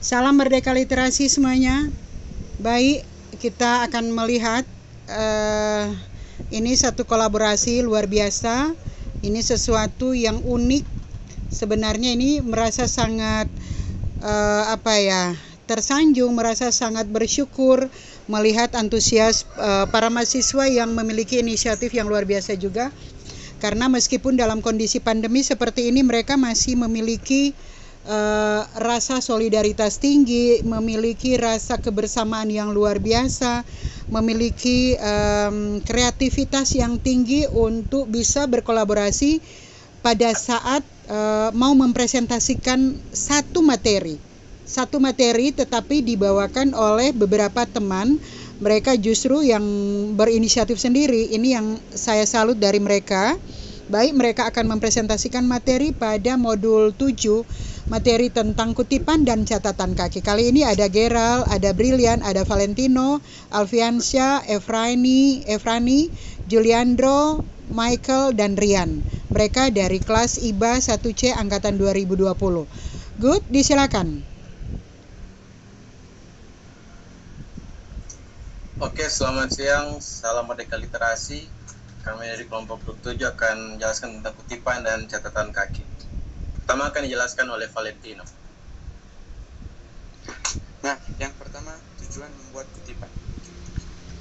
Salam Merdeka Literasi semuanya. Baik, kita akan melihat ini satu kolaborasi luar biasa. Ini sesuatu yang unik. Sebenarnya ini merasa sangat tersanjung, merasa sangat bersyukur melihat antusias para mahasiswa yang memiliki inisiatif yang luar biasa juga. Karena meskipun dalam kondisi pandemi seperti ini, mereka masih memiliki rasa solidaritas tinggi, memiliki rasa kebersamaan yang luar biasa, memiliki kreativitas yang tinggi untuk bisa berkolaborasi pada saat mau mempresentasikan satu materi tetapi dibawakan oleh beberapa teman. Mereka justru yang berinisiatif sendiri. Ini yang saya salut dari mereka. Baik, mereka akan mempresentasikan materi pada modul 7, materi tentang kutipan dan catatan kaki. Kali ini ada Gerald, ada Brilian, ada Valentino, Alfiansyah, Efrani, Juliandro, Michael, dan Rian. Mereka dari kelas IBA 1C angkatan 2020. Good, disilakan. Oke, selamat siang. Salam Merdeka Literasi. Kami dari kelompok 7 akan menjelaskan tentang kutipan dan catatan kaki. Pertama akan dijelaskan oleh Valentino. Nah, yang pertama, tujuan membuat kutipan.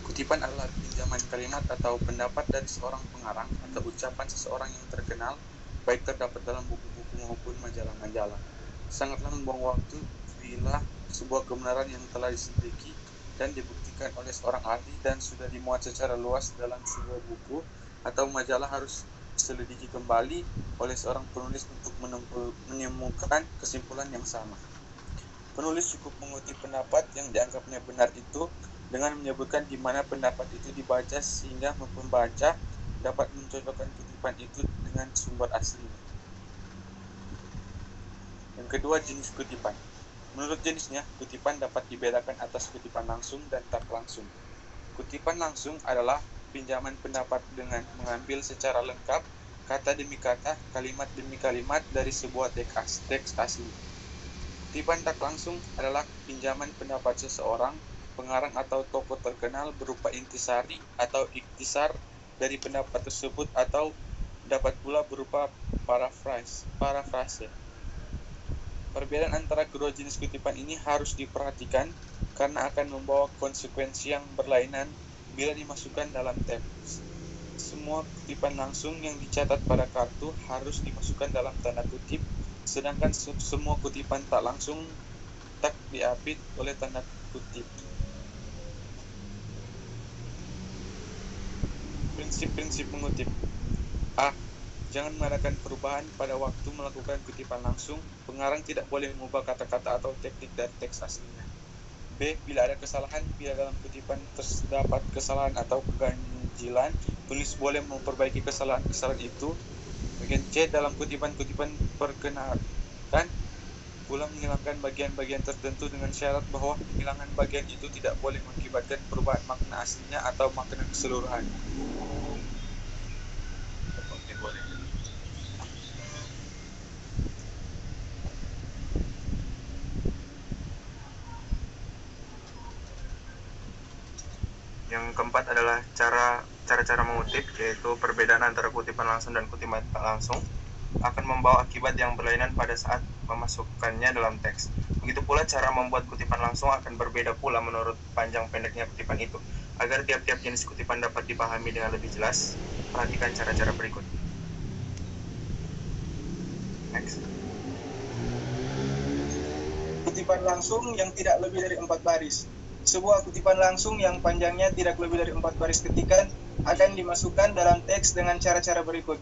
Kutipan adalah pinjaman kalimat atau pendapat dari seorang pengarang atau ucapan seseorang yang terkenal, baik terdapat dalam buku-buku maupun majalah-majalah. Sangatlah membuang waktu bila sebuah kebenaran yang telah diselidiki dan dibuktikan oleh seorang ahli dan sudah dimuat secara luas dalam sebuah buku atau majalah harus diselidiki kembali oleh seorang penulis untuk menemukan kesimpulan yang sama. Penulis cukup mengutip pendapat yang dianggapnya benar itu dengan menyebutkan di mana pendapat itu dibaca sehingga pembaca dapat mencocokkan kutipan itu dengan sumber aslinya. Yang kedua, jenis kutipan. Menurut jenisnya, kutipan dapat dibedakan atas kutipan langsung dan tak langsung. Kutipan langsung adalah pinjaman pendapat dengan mengambil secara lengkap, kata demi kata, kalimat demi kalimat dari sebuah teks asli. Kutipan tak langsung adalah pinjaman pendapat seseorang, pengarang atau tokoh terkenal berupa intisari atau iktisar dari pendapat tersebut atau dapat pula berupa parafrase. Perbedaan antara kedua jenis kutipan ini harus diperhatikan karena akan membawa konsekuensi yang berlainan bila dimasukkan dalam teks. Semua kutipan langsung yang dicatat pada kartu harus dimasukkan dalam tanda kutip, sedangkan semua kutipan tak langsung tak diapit oleh tanda kutip. Prinsip-prinsip mengutip. A. Jangan mengadakan perubahan pada waktu melakukan kutipan langsung. Pengarang tidak boleh mengubah kata-kata atau teknik dari teks aslinya. B. Bila ada kesalahan, bila dalam kutipan terdapat kesalahan atau keganjilan, penulis boleh memperbaiki kesalahan itu. Bagian C. Dalam kutipan-kutipan perkenalkan pula menghilangkan bagian-bagian tertentu dengan syarat bahwa penghilangan bagian itu tidak boleh mengakibatkan perubahan makna aslinya atau makna keseluruhan. Yang keempat adalah cara-cara mengutip, yaitu perbedaan antara kutipan langsung dan kutipan tak langsung akan membawa akibat yang berlainan pada saat memasukkannya dalam teks. Begitu pula cara membuat kutipan langsung akan berbeda pula menurut panjang pendeknya kutipan itu. Agar tiap-tiap jenis kutipan dapat dipahami dengan lebih jelas, perhatikan cara-cara berikut. Next. Kutipan langsung yang tidak lebih dari 4 baris. Sebuah kutipan langsung yang panjangnya tidak lebih dari 4 baris ketikan akan dimasukkan dalam teks dengan cara-cara berikut.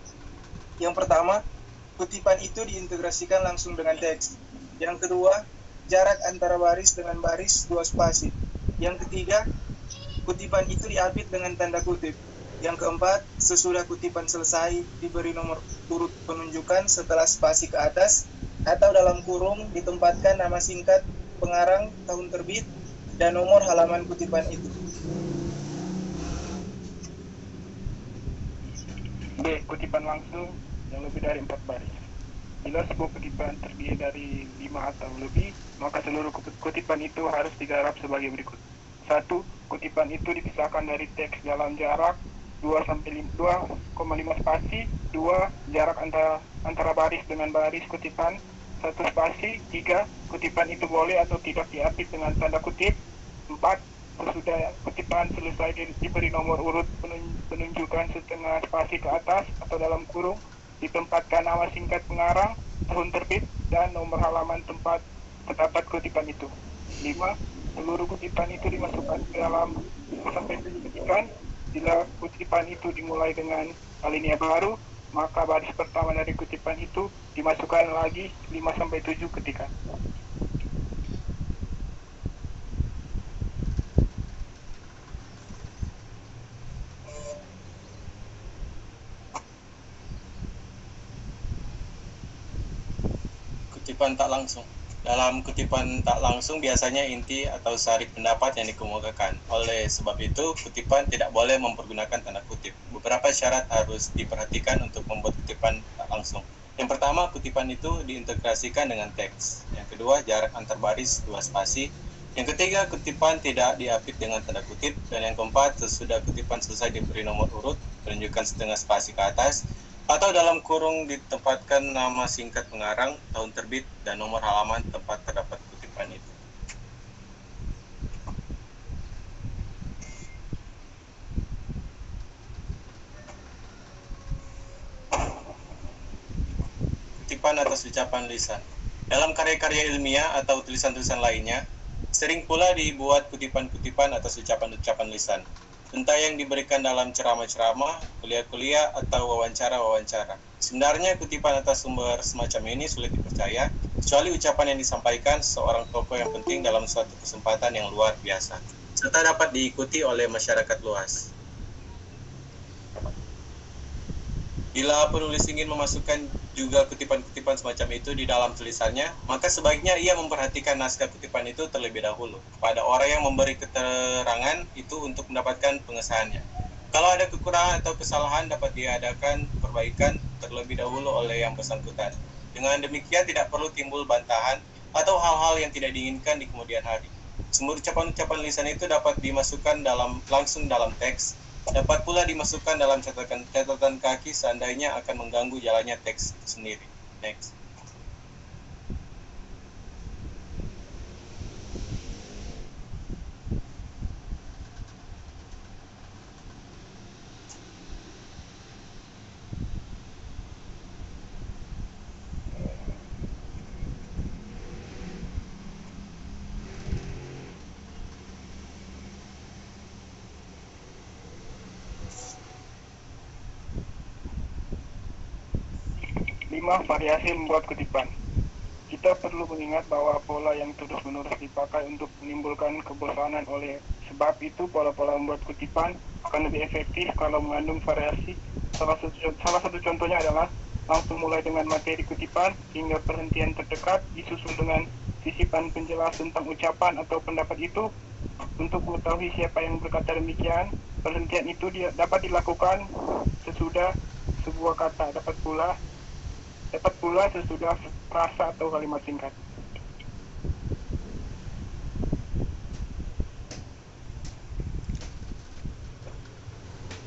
Yang pertama, kutipan itu diintegrasikan langsung dengan teks. Yang kedua, jarak antara baris dengan baris 2 spasi. Yang ketiga, kutipan itu diapit dengan tanda kutip. Yang keempat, sesudah kutipan selesai diberi nomor urut penunjukan setelah spasi ke atas atau dalam kurung ditempatkan nama singkat pengarang, tahun terbit, dan nomor halaman kutipan itu. B. Kutipan langsung yang lebih dari 4 baris. Bila sebuah kutipan terdiri dari 5 atau lebih, maka seluruh kutipan itu harus digarap sebagai berikut. 1. Kutipan itu dipisahkan dari teks dalam jarak 2,5 spasi. 2. Jarak antara baris dengan baris kutipan 1 spasi. 3. Kutipan itu boleh atau tidak diapit dengan tanda kutip. 4. Sesudah kutipan selesai diberi nomor urut penunjukan setengah spasi ke atas atau dalam kurung, ditempatkan nama singkat pengarang, tahun terbit, dan nomor halaman tempat terdapat kutipan itu. 5. Seluruh kutipan itu dimasukkan ke dalam sampai 7 ketikan. Bila kutipan itu dimulai dengan alinea baru, maka baris pertama dari kutipan itu dimasukkan lagi 5-7 ketikan. Kutipan tak langsung. Dalam kutipan tak langsung biasanya inti atau sari pendapat yang dikemukakan. Oleh sebab itu, kutipan tidak boleh mempergunakan tanda kutip. Beberapa syarat harus diperhatikan untuk membuat kutipan tak langsung. Yang pertama, kutipan itu diintegrasikan dengan teks. Yang kedua, jarak antar baris 2 spasi. Yang ketiga, kutipan tidak diapit dengan tanda kutip. Dan yang keempat, sesudah kutipan selesai diberi nomor urut, penunjukan setengah spasi ke atas, atau dalam kurung ditempatkan nama singkat pengarang, tahun terbit, dan nomor halaman tempat terdapat kutipan itu. Kutipan atas ucapan lisan. Dalam karya-karya ilmiah atau tulisan-tulisan lainnya, sering pula dibuat kutipan-kutipan atas ucapan-ucapan lisan. Entah yang diberikan dalam ceramah-ceramah, kuliah-kuliah, atau wawancara-wawancara. Sebenarnya kutipan atas sumber semacam ini sulit dipercaya, kecuali ucapan yang disampaikan seorang tokoh yang penting dalam suatu kesempatan yang luar biasa, serta dapat diikuti oleh masyarakat luas. Bila penulis ingin memasukkan juga kutipan-kutipan semacam itu di dalam tulisannya, maka sebaiknya ia memperhatikan naskah kutipan itu terlebih dahulu pada orang yang memberi keterangan itu untuk mendapatkan pengesahannya. Kalau ada kekurangan atau kesalahan, dapat diadakan perbaikan terlebih dahulu oleh yang bersangkutan. Dengan demikian tidak perlu timbul bantahan atau hal-hal yang tidak diinginkan di kemudian hari. Semua ucapan-ucapan lisan itu dapat dimasukkan langsung dalam teks. Dapat pula dimasukkan dalam catatan kaki seandainya akan mengganggu jalannya teks itu sendiri. Next. Variasi membuat kutipan. Kita perlu mengingat bahwa pola yang terus-menerus dipakai untuk menimbulkan kebosanan. Oleh sebab itu, pola-pola membuat kutipan akan lebih efektif kalau mengandung variasi. Salah satu contohnya adalah langsung mulai dengan materi kutipan hingga perhentian terdekat disusul dengan sisipan penjelas tentang ucapan atau pendapat itu. Untuk mengetahui siapa yang berkata demikian, perhentian itu dapat dilakukan sesudah sebuah kata, dapat pula sesudah frasa atau kalimat singkat.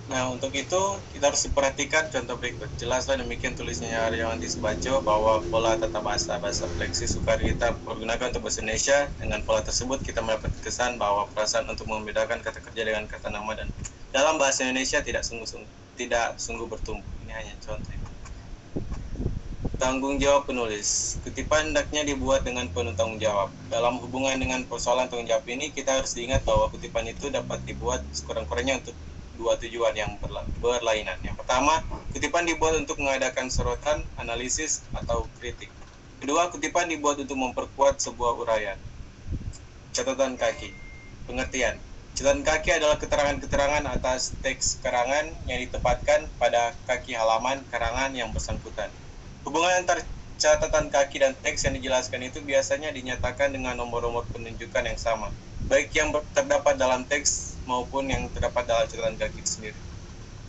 Nah, untuk itu kita harus perhatikan contoh berikut. Jelaslah demikian tulisnya Aryawanti Subajo bahwa pola tata bahasa fleksi Sukarita pergunakan untuk bahasa Indonesia. Dengan pola tersebut kita mendapat kesan bahwa perasaan untuk membedakan kata kerja dengan kata nama dan dalam bahasa Indonesia tidak sungguh bertumbuh. Ini hanya contoh. Tanggung jawab penulis. Kutipan hendaknya dibuat dengan penuh tanggung jawab. Dalam hubungan dengan persoalan tanggung jawab ini, kita harus diingat bahwa kutipan itu dapat dibuat sekurang-kurangnya untuk 2 tujuan yang berlainan. Yang pertama, kutipan dibuat untuk mengadakan sorotan, analisis, atau kritik. Kedua, kutipan dibuat untuk memperkuat sebuah uraian. Catatan kaki. Pengertian. Catatan kaki adalah keterangan-keterangan atas teks karangan yang ditempatkan pada kaki halaman karangan yang bersangkutan. Hubungan antar catatan kaki dan teks yang dijelaskan itu biasanya dinyatakan dengan nomor-nomor penunjukan yang sama, baik yang terdapat dalam teks maupun yang terdapat dalam catatan kaki sendiri.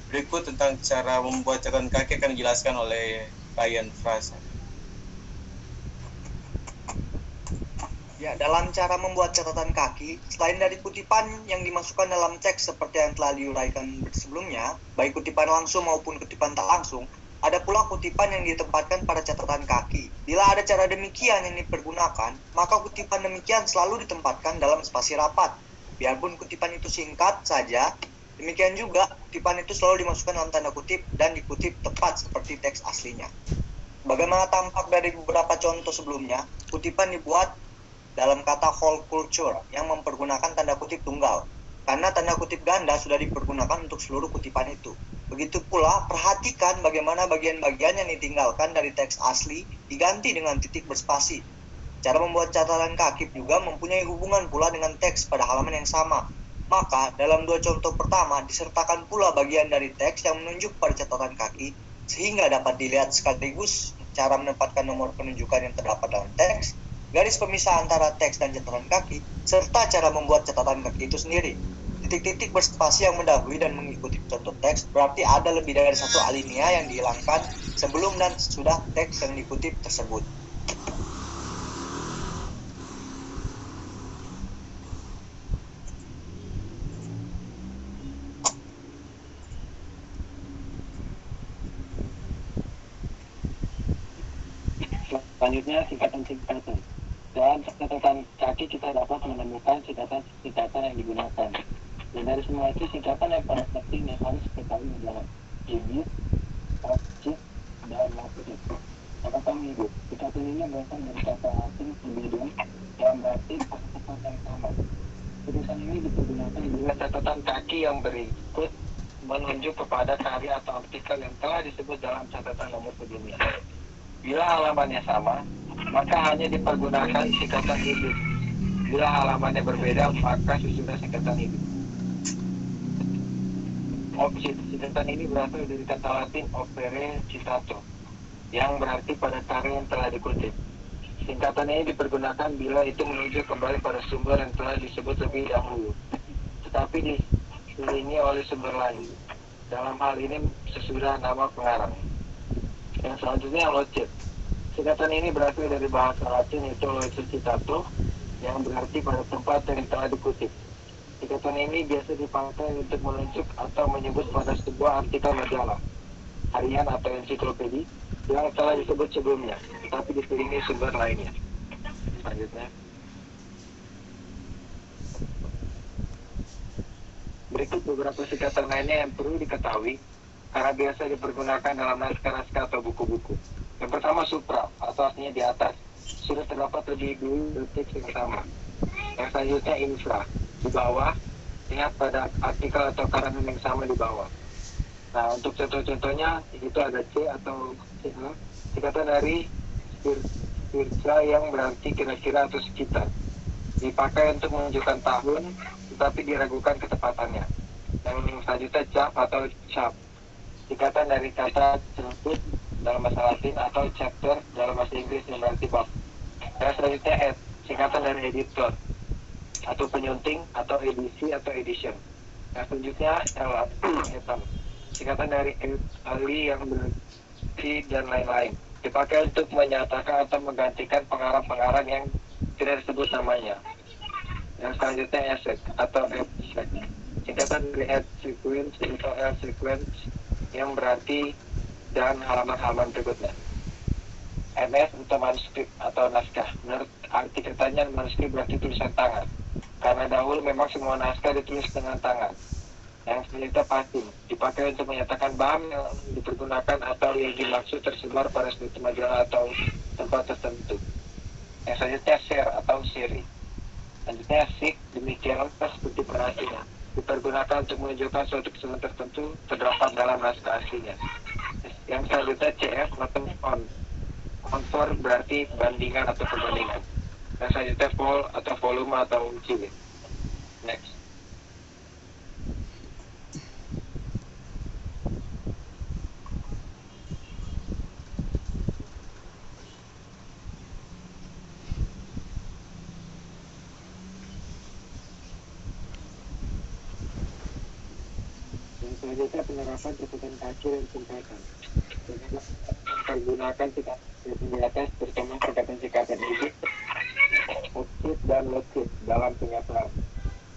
Berikut tentang cara membuat catatan kaki akan dijelaskan oleh Ryan Fraser. Ya, dalam cara membuat catatan kaki, selain dari kutipan yang dimasukkan dalam teks seperti yang telah diuraikan sebelumnya, baik kutipan langsung maupun kutipan tak langsung, ada pula kutipan yang ditempatkan pada catatan kaki. Bila ada cara demikian yang dipergunakan, maka kutipan demikian selalu ditempatkan dalam spasi rapat. Biarpun kutipan itu singkat saja, demikian juga kutipan itu selalu dimasukkan dalam tanda kutip dan dikutip tepat seperti teks aslinya. Bagaimana tampak dari beberapa contoh sebelumnya, kutipan dibuat dalam kata whole culture yang mempergunakan tanda kutip tunggal, karena tanda kutip ganda sudah dipergunakan untuk seluruh kutipan itu. Begitu pula, perhatikan bagaimana bagian-bagian yang ditinggalkan dari teks asli diganti dengan titik berspasi. Cara membuat catatan kaki juga mempunyai hubungan pula dengan teks pada halaman yang sama. Maka, dalam dua contoh pertama, disertakan pula bagian dari teks yang menunjuk pada catatan kaki, sehingga dapat dilihat sekaligus cara menempatkan nomor penunjukan yang terdapat dalam teks, garis pemisah antara teks dan catatan kaki, serta cara membuat catatan kaki itu sendiri. Titik-titik berspasi yang mendahului dan mengikuti contoh teks berarti ada lebih dari satu alinea yang dihilangkan sebelum dan sesudah teks yang dikutip tersebut. Selanjutnya singkatan-singkatan. Dalam catatan kaki kita dapat menemukan singkatan yang digunakan. Dan dari semua itu singkatan yang paling penting yang harus diketahui adalah iblis, objek, dan maksud. Kata hidup. Singkatan ini berasal dari kata asing hidup yang berarti kata yang sama. Tulisan ini dipergunakan bila catatan kaki yang berikut menunjuk kepada karya atau artikel yang telah disebut dalam catatan nomor sebelumnya. Bila halamannya sama, maka hanya dipergunakan singkatan hidup. Bila halamannya berbeda, maka sesudah singkatan hidup. Objek singkatan ini berasal dari kata Latin opere citato, yang berarti pada karya yang telah dikutip. Singkatan ini dipergunakan bila itu menunjuk kembali pada sumber yang telah disebut lebih dahulu, tetapi diselingi oleh sumber lain. Dalam hal ini sesudah nama pengarang. Yang selanjutnya locet. Singkatan ini berasal dari bahasa Latin yaitu locet citato, yang berarti pada tempat yang telah dikutip. Singkatan ini biasa dipakai untuk menunjuk atau menyebut pada sebuah artikel majalah, harian atau ensiklopedia yang telah disebut sebelumnya, tetapi diselingi sumber lainnya. Selanjutnya. Berikut beberapa singkatan lainnya yang perlu diketahui karena biasa dipergunakan dalam naskah-naskah atau buku-buku. Yang pertama supra, atau artinya di atas. Sudah terdapat lebih dulu teks yang sama. Yang selanjutnya infra, di bawah. Lihat pada artikel atau karangan yang sama di bawah. Nah, untuk contoh-contohnya itu ada C atau CA, singkatan dari spirza yang berarti kira-kira atau sekitar. Dipakai untuk menunjukkan tahun, tetapi diragukan ketepatannya. Yang selanjutnya cap atau cap, singkatan dari kata cabut dalam bahasa Latin atau chapter dalam bahasa Inggris yang berarti bab. Yang selanjutnya ed, singkatan dari editor atau penyunting atau edisi atau edition. Yang selanjutnya etam, singkatan dari ali yang berarti dan lain-lain. Dipakai untuk menyatakan atau menggantikan pengarang-pengarang yang tidak disebut namanya. Yang selanjutnya asset atau abstract, singkatan dari ad sequence atau L sequence yang berarti dan halaman-halaman berikutnya. MS atau manuskrip atau naskah. Menurut arti katanya manuskrip berarti tulisan tangan, karena dahulu memang semua naskah ditulis dengan tangan. Yang selanjutnya pasing, dipakai untuk menyatakan bahan yang dipergunakan atau yang dimaksud tersebar pada suatu majalah atau tempat tertentu. Yang selanjutnya share atau seri. Selanjutnya sik, demikianlah seperti perhatinya, dipergunakan untuk menunjukkan suatu kesenangan tertentu terdapat dalam naskah aslinya. Yang selanjutnya CF atau konfor berarti bandingan atau perbandingan. Yang selanjutnya vol atau volume atau jilid. Next. Selanjutnya penerapan catatan kaki dan singkatan. Dengan menggunakan singkatan di atas, terutama singkatan-singkatan ini, sheet dan load sheet dalam penyataan.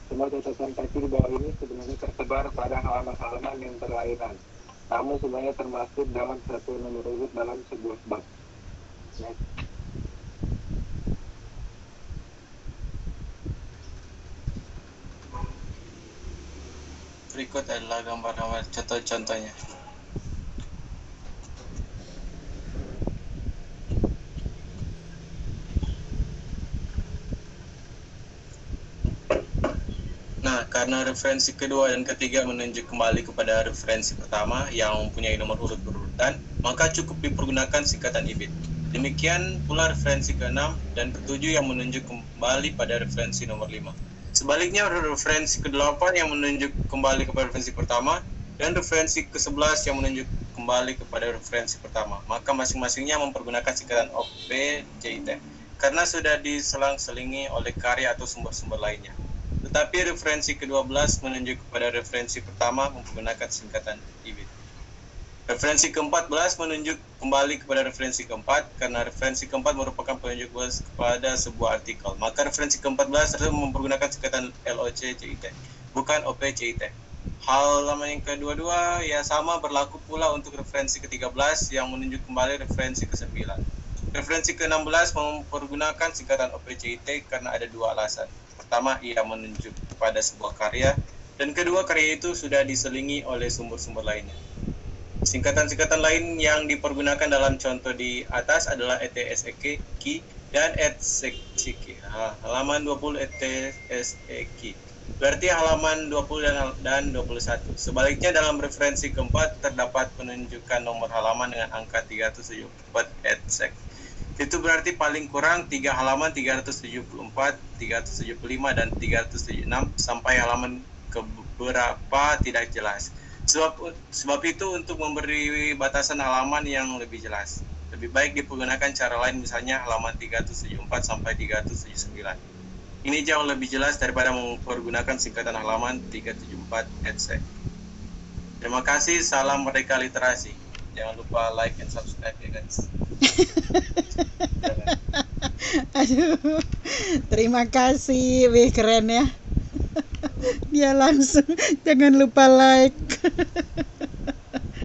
Semua catatan kaki di bawah ini sebenarnya tersebar pada halaman-halaman yang berlainan, namun semuanya termasuk dalam satu nomor urut dalam sebuah bab. Next. Berikut adalah gambar-gambar contoh-contohnya. Nah, karena referensi kedua dan ketiga menunjuk kembali kepada referensi pertama yang mempunyai nomor urut berurutan, maka cukup dipergunakan singkatan IBIT. Demikian pula referensi ke-6 dan ke-7 yang menunjuk kembali pada referensi nomor 5. Sebaliknya, referensi ke-8 yang menunjuk kembali kepada referensi pertama dan referensi ke-11 yang menunjuk kembali kepada referensi pertama. Maka masing-masingnya mempergunakan singkatan OP, CIT karena sudah diselang-selingi oleh karya atau sumber-sumber lainnya. Tetapi referensi ke-12 menunjuk kepada referensi pertama menggunakan singkatan IBIT. Referensi ke-14 menunjuk kembali kepada referensi ke-4 karena referensi ke-4 merupakan penunjuk kepada sebuah artikel. Maka referensi ke-14 tersebut mempergunakan singkatan LOC CIT, bukan OP CIT. Halaman yang kedua-dua ya sama berlaku pula untuk referensi ke-13 yang menunjuk kembali referensi ke-9. Referensi ke-16 mempergunakan singkatan OP CIT karena ada dua alasan. Pertama, ia menunjuk kepada sebuah karya, dan kedua, karya itu sudah diselingi oleh sumber-sumber lainnya. Singkatan-singkatan lain yang dipergunakan dalam contoh di atas adalah ETSEK dan ETSEK. Halaman 20 ETSEK. Berarti halaman 20 dan 21. Sebaliknya dalam referensi keempat terdapat penunjukan nomor halaman dengan angka 374 ETSEK. Itu berarti paling kurang 3 halaman 374, 375, dan 376 sampai halaman keberapa tidak jelas. Sebab itu untuk memberi batasan halaman yang lebih jelas, lebih baik dipergunakan cara lain, misalnya halaman 374 sampai 379. Ini jauh lebih jelas daripada mempergunakan singkatan halaman 374 etc. Terima kasih, salam Merdeka Literasi. Jangan lupa like and subscribe ya guys. Aduh, terima kasih, wih keren ya. Dia langsung jangan lupa like.